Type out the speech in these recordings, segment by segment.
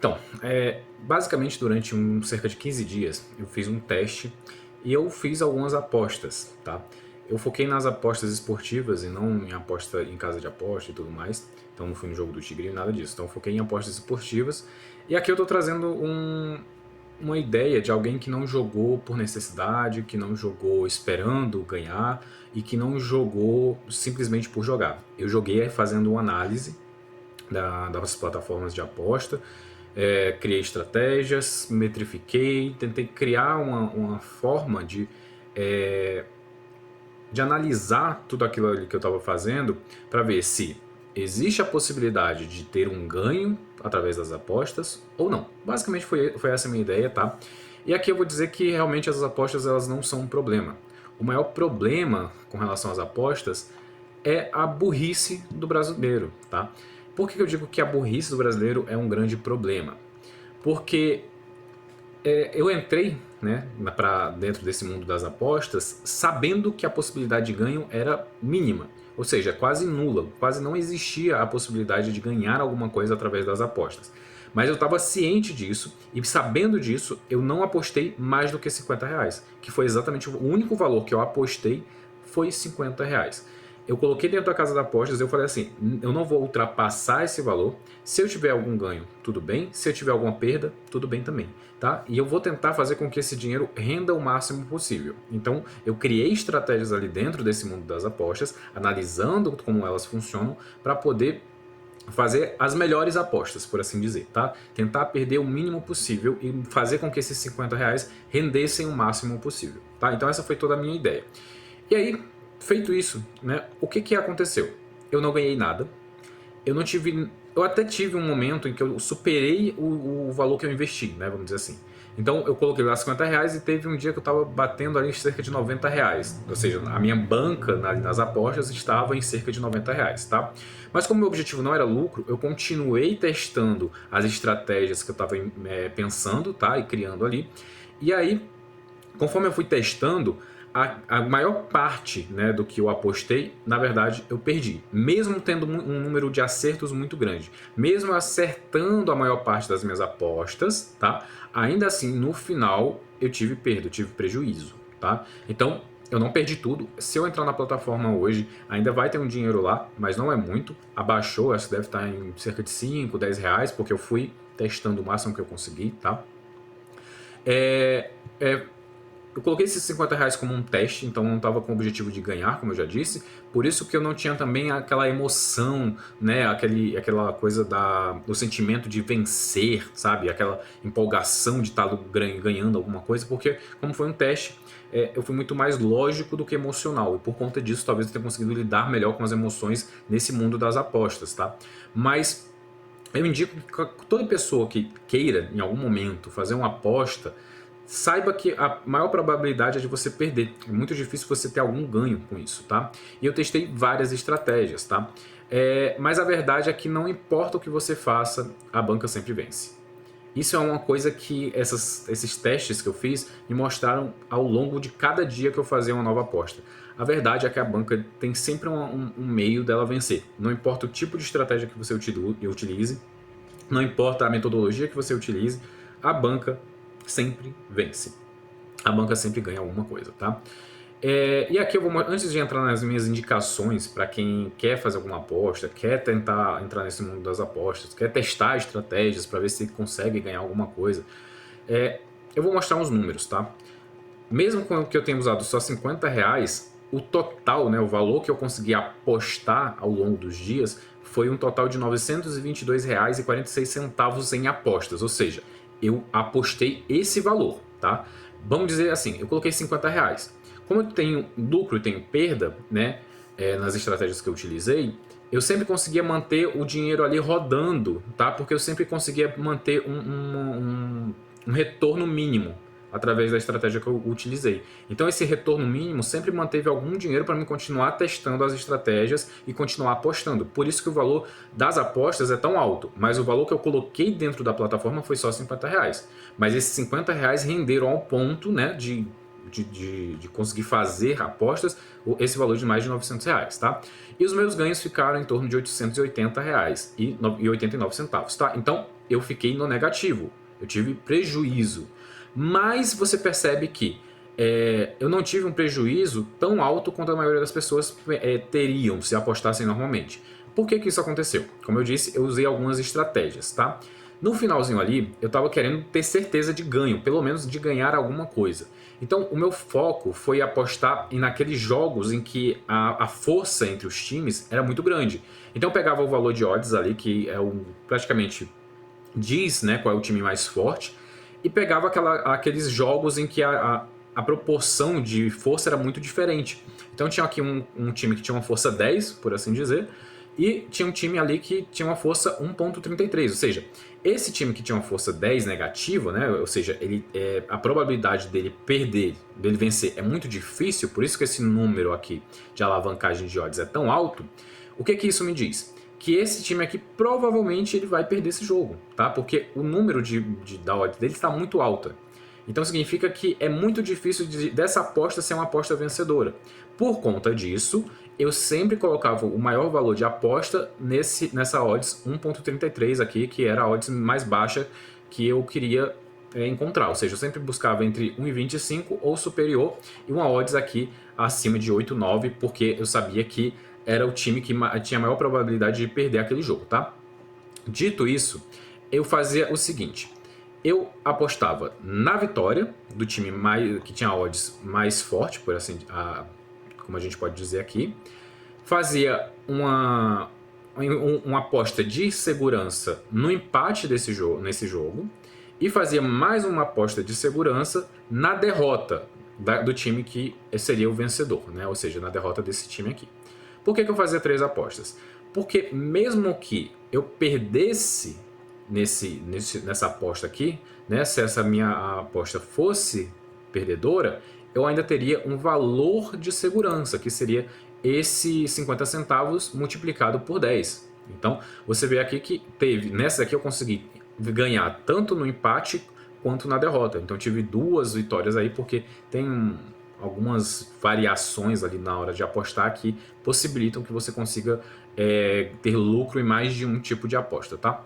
Então, basicamente durante cerca de 15 dias eu fiz um teste e eu fiz algumas apostas, tá? Eu foquei nas apostas esportivas e não em aposta em casa de aposta e tudo mais. Então não fui no jogo do Tigre e nada disso. Então eu foquei em apostas esportivas. E aqui eu tô trazendo uma ideia de alguém que não jogou por necessidade, que não jogou esperando ganhar e que não jogou simplesmente por jogar. Eu joguei fazendo uma análise das plataformas de aposta, criei estratégias, metrifiquei, tentei criar uma forma de analisar tudo aquilo ali que eu estava fazendo para ver se existe a possibilidade de ter um ganho através das apostas ou não. Basicamente foi essa a minha ideia, tá? E aqui eu vou dizer que realmente as apostas elas não são um problema. O maior problema com relação às apostas é a burrice do brasileiro, tá? Por que eu digo que a burrice do brasileiro é um grande problema? Porque eu entrei, né, para dentro desse mundo das apostas sabendo que a possibilidade de ganho era mínima, ou seja, quase nula, quase não existia a possibilidade de ganhar alguma coisa através das apostas. Mas eu estava ciente disso e sabendo disso, eu não apostei mais do que R$ 50, que foi exatamente o único valor que eu apostei foi R$ 50. Eu coloquei dentro da casa de apostas e eu falei assim, eu não vou ultrapassar esse valor. Se eu tiver algum ganho, tudo bem. Se eu tiver alguma perda, tudo bem também, tá? E eu vou tentar fazer com que esse dinheiro renda o máximo possível. Então, eu criei estratégias ali dentro desse mundo das apostas, analisando como elas funcionam, para poder fazer as melhores apostas, por assim dizer, tá? Tentar perder o mínimo possível e fazer com que esses R$ 50 rendessem o máximo possível, tá? Então essa foi toda a minha ideia. E aí, feito isso, né, o que que aconteceu? Eu não ganhei nada, eu não tive... Eu até tive um momento em que eu superei o valor que eu investi, né, vamos dizer assim. Então eu coloquei lá R$ 50 e teve um dia que eu estava batendo ali cerca de R$ 90. Ou seja, a minha banca nas apostas estava em cerca de R$ 90, tá? Mas como meu objetivo não era lucro, eu continuei testando as estratégias que eu estava pensando, tá? E criando ali. E aí, conforme eu fui testando, a maior parte, né, do que eu apostei, na verdade, eu perdi. Mesmo tendo um número de acertos muito grande. Mesmo acertando a maior parte das minhas apostas, tá? Ainda assim, no final, eu tive perda, eu tive prejuízo, tá? Então, eu não perdi tudo. Se eu entrar na plataforma hoje, ainda vai ter um dinheiro lá, mas não é muito. Abaixou, acho que deve estar em cerca de 5, R$ 10, porque eu fui testando o máximo que eu consegui, tá? É, é, eu coloquei esses R$ 50 como um teste, então não estava com o objetivo de ganhar, como eu já disse. Por isso que eu não tinha também aquela emoção, né? Aquela coisa do sentimento de vencer, sabe? Aquela empolgação de estar ganhando alguma coisa, porque como foi um teste, eu fui muito mais lógico do que emocional. E por conta disso, talvez eu tenha conseguido lidar melhor com as emoções nesse mundo das apostas, tá? Mas eu indico que toda pessoa que queira, em algum momento, fazer uma aposta, saiba que a maior probabilidade é de você perder. É muito difícil você ter algum ganho com isso, tá? E eu testei várias estratégias, tá? Mas a verdade é que não importa o que você faça, a banca sempre vence. Isso é uma coisa que esses testes que eu fiz me mostraram ao longo de cada dia que eu fazia uma nova aposta. A verdade é que a banca tem sempre um meio dela vencer. Não importa o tipo de estratégia que você utilize, não importa a metodologia que você utilize, a banca sempre vence. A banca sempre ganha alguma coisa, tá? E aqui eu vou, antes de entrar nas minhas indicações para quem quer fazer alguma aposta, quer tentar entrar nesse mundo das apostas, quer testar estratégias para ver se consegue ganhar alguma coisa, eu vou mostrar uns números, tá? Mesmo com que eu tenha usado só R$ 50, o total, né, o valor que eu consegui apostar ao longo dos dias foi um total de R$ 922,46 em apostas, ou seja, eu apostei esse valor, tá? Vamos dizer assim, eu coloquei R$ 50. Como eu tenho lucro e tenho perda, né, nas estratégias que eu utilizei, eu sempre conseguia manter o dinheiro ali rodando, tá? Porque eu sempre conseguia manter um retorno mínimo através da estratégia que eu utilizei. Então esse retorno mínimo sempre manteve algum dinheiro para mim continuar testando as estratégias e continuar apostando. Por isso que o valor das apostas é tão alto, mas o valor que eu coloquei dentro da plataforma foi só R$ 50. Mas esses R$ 50 renderam ao ponto, né, de conseguir fazer apostas esse valor de mais de R$ 900, tá? E os meus ganhos ficaram em torno de R$ 880,89, tá? Então eu fiquei no negativo, eu tive prejuízo. Mas você percebe que eu não tive um prejuízo tão alto quanto a maioria das pessoas teriam se apostassem normalmente. Por que isso aconteceu? Como eu disse, eu usei algumas estratégias, tá? No finalzinho ali, eu estava querendo ter certeza de ganho, pelo menos de ganhar alguma coisa. Então, o meu foco foi apostar naqueles jogos em que a força entre os times era muito grande. Então, eu pegava o valor de odds ali, que praticamente diz, né, qual é o time mais forte, e pegava aqueles jogos em que a proporção de força era muito diferente. Então tinha aqui um time que tinha uma força 10, por assim dizer, e tinha um time ali que tinha uma força 1.33, ou seja, esse time que tinha uma força 10 negativa, né, ou seja, a probabilidade dele perder, dele vencer é muito difícil, por isso que esse número aqui de alavancagem de odds é tão alto. O que isso me diz? Que esse time aqui provavelmente ele vai perder esse jogo, tá? Porque o número da odd dele está muito alta. Então significa que é muito difícil dessa aposta ser uma aposta vencedora. Por conta disso, eu sempre colocava o maior valor de aposta nessa odds 1.33 aqui, que era a odds mais baixa que eu queria encontrar. Ou seja, eu sempre buscava entre 1,25 ou superior e uma odds aqui acima de 8,9, porque eu sabia que era o time que tinha a maior probabilidade de perder aquele jogo, tá? Dito isso, eu fazia o seguinte: eu apostava na vitória do time que tinha odds mais forte, por assim, como a gente pode dizer aqui, fazia uma aposta de segurança no empate nesse jogo e fazia mais uma aposta de segurança na derrota do time que seria o vencedor, né? Ou seja, na derrota desse time aqui. Por que eu fazia 3 apostas? Porque mesmo que eu perdesse nessa aposta aqui, né, se essa minha aposta fosse perdedora, eu ainda teria um valor de segurança, que seria esse 50 centavos multiplicado por 10. Então, você vê aqui que nessa aqui eu consegui ganhar tanto no empate quanto na derrota. Então, tive 2 vitórias aí, porque tem algumas variações ali na hora de apostar que possibilitam que você consiga ter lucro em mais de um tipo de aposta, tá?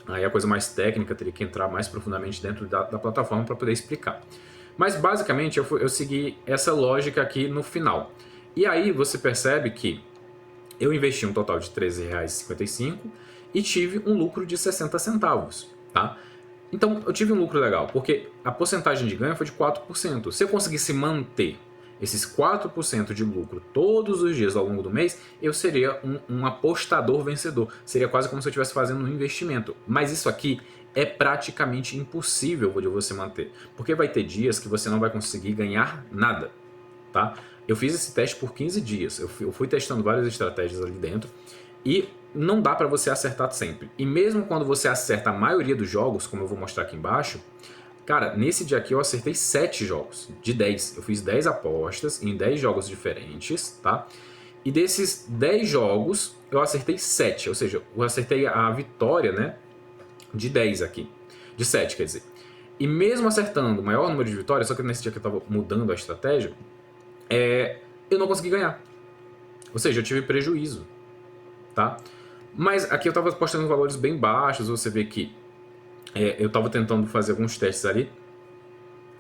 Aí a coisa mais técnica teria que entrar mais profundamente dentro da plataforma para poder explicar. Mas basicamente eu segui essa lógica aqui no final. E aí você percebe que eu investi um total de R$ 13,55 e tive um lucro de 60 centavos, tá? Então eu tive um lucro legal, porque a porcentagem de ganho foi de 4%. Se eu conseguisse manter esses 4% de lucro todos os dias ao longo do mês, eu seria um apostador vencedor. Seria quase como se eu estivesse fazendo um investimento. Mas isso aqui é praticamente impossível de você manter, porque vai ter dias que você não vai conseguir ganhar nada, tá? Eu fiz esse teste por 15 dias, eu fui testando várias estratégias ali dentro e não dá para você acertar sempre. E mesmo quando você acerta a maioria dos jogos, como eu vou mostrar aqui embaixo, cara, nesse dia aqui eu acertei 7 jogos, de 10. Eu fiz 10 apostas em 10 jogos diferentes, tá? E desses 10 jogos, eu acertei 7. Ou seja, eu acertei a vitória, né? De 10 aqui. De 7, quer dizer. E mesmo acertando o maior número de vitórias, só que nesse dia que eu tava mudando a estratégia, eu não consegui ganhar. Ou seja, eu tive prejuízo, tá? Mas aqui eu tava apostando em valores bem baixos, você vê que eu estava tentando fazer alguns testes ali.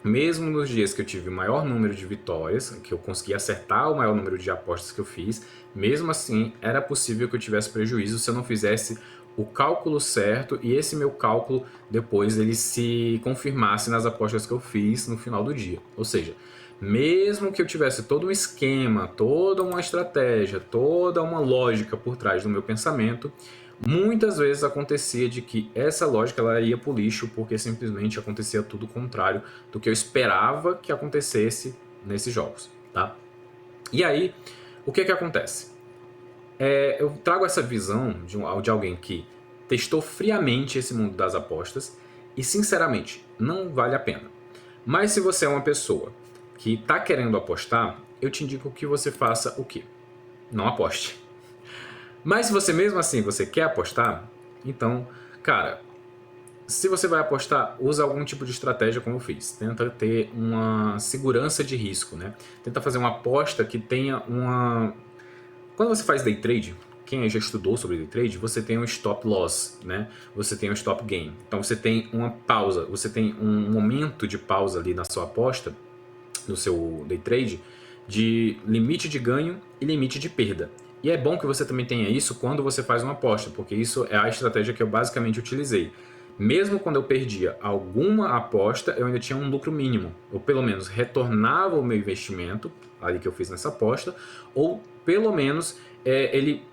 Mesmo nos dias que eu tive o maior número de vitórias, que eu consegui acertar o maior número de apostas que eu fiz, mesmo assim era possível que eu tivesse prejuízo se eu não fizesse o cálculo certo e esse meu cálculo depois ele se confirmasse nas apostas que eu fiz no final do dia. Ou seja, mesmo que eu tivesse todo um esquema, toda uma estratégia, toda uma lógica por trás do meu pensamento, muitas vezes acontecia de que essa lógica ela ia pro lixo porque simplesmente acontecia tudo o contrário do que eu esperava que acontecesse nesses jogos, tá? E aí, o que acontece? Eu trago essa visão de alguém que testou friamente esse mundo das apostas e, sinceramente, não vale a pena. Mas se você é uma pessoa que está querendo apostar, eu te indico que você faça o quê? Não aposte. Mas se você mesmo assim você quer apostar, então, cara, se você vai apostar, usa algum tipo de estratégia como eu fiz. Tenta ter uma segurança de risco, né? Tenta fazer uma aposta que tenha uma... Quando você faz day trade, quem já estudou sobre day trade, você tem um stop loss, né? Você tem um stop gain. Então você tem uma pausa, você tem um momento de pausa ali na sua aposta, no seu day trade, de limite de ganho e limite de perda. E é bom que você também tenha isso quando você faz uma aposta, porque isso é a estratégia que eu basicamente utilizei. Mesmo quando eu perdia alguma aposta, eu ainda tinha um lucro mínimo. Ou pelo menos retornava o meu investimento, ali que eu fiz nessa aposta, ou pelo menos ele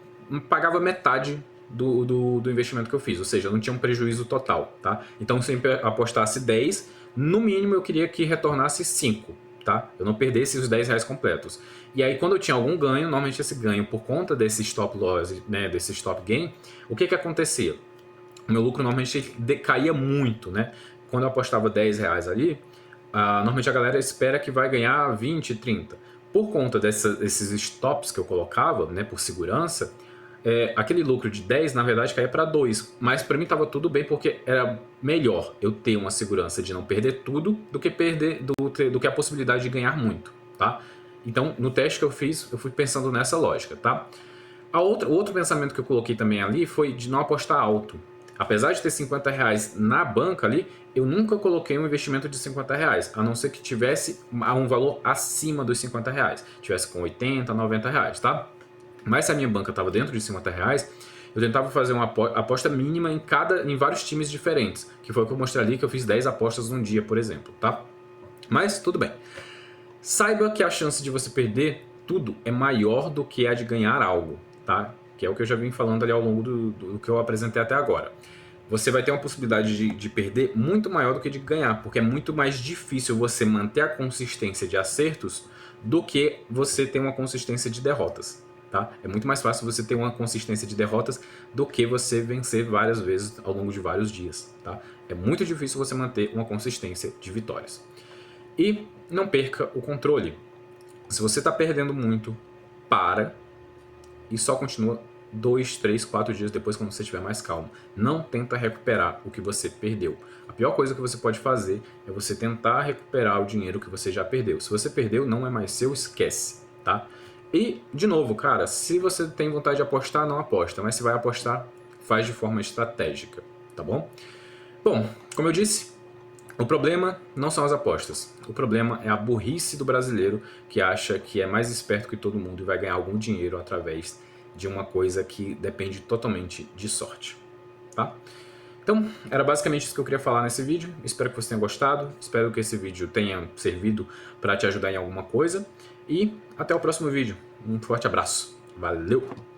pagava metade do investimento que eu fiz. Ou seja, eu não tinha um prejuízo total, tá? Então, se eu apostasse 10, no mínimo eu queria que retornasse 5. Tá? Eu não perdesse os 10 reais completos. E aí quando eu tinha algum ganho, normalmente esse ganho por conta desse stop loss, né, desse stop gain, o que acontecia? O meu lucro normalmente decaía muito, né? Quando eu apostava 10 reais ali, normalmente a galera espera que vai ganhar 20, 30. Por conta desses stops que eu colocava, né, por segurança, aquele lucro de 10 na verdade caía para 2, mas para mim estava tudo bem porque era melhor eu ter uma segurança de não perder tudo do que do que a possibilidade de ganhar muito, tá? Então no teste que eu fiz eu fui pensando nessa lógica, tá? O outro pensamento que eu coloquei também ali foi de não apostar alto. Apesar de ter 50 reais na banca ali, eu nunca coloquei um investimento de 50 reais, a não ser que tivesse um valor acima dos 50 reais, tivesse com 80, 90 reais, tá? Mas se a minha banca estava dentro de 50 reais, eu tentava fazer uma aposta mínima em vários times diferentes, que foi o que eu mostrei ali, que eu fiz 10 apostas num dia, por exemplo, tá? Mas tudo bem. Saiba que a chance de você perder tudo é maior do que a de ganhar algo, tá? Que é o que eu já vim falando ali ao longo do que eu apresentei até agora. Você vai ter uma possibilidade de perder muito maior do que de ganhar, porque é muito mais difícil você manter a consistência de acertos do que você ter uma consistência de derrotas. Tá? É muito mais fácil você ter uma consistência de derrotas do que você vencer várias vezes ao longo de vários dias. Tá? É muito difícil você manter uma consistência de vitórias. E não perca o controle. Se você está perdendo muito, para e só continua 2, 3, 4 dias depois quando você estiver mais calmo. Não tenta recuperar o que você perdeu. A pior coisa que você pode fazer é você tentar recuperar o dinheiro que você já perdeu. Se você perdeu, não é mais seu, esquece, tá? E, de novo, cara, se você tem vontade de apostar, não aposta. Mas se vai apostar, faz de forma estratégica, tá bom? Bom, como eu disse, o problema não são as apostas. O problema é a burrice do brasileiro que acha que é mais esperto que todo mundo e vai ganhar algum dinheiro através de uma coisa que depende totalmente de sorte, tá? Então, era basicamente isso que eu queria falar nesse vídeo. Espero que você tenha gostado. Espero que esse vídeo tenha servido para te ajudar em alguma coisa. E até o próximo vídeo. Um forte abraço. Valeu!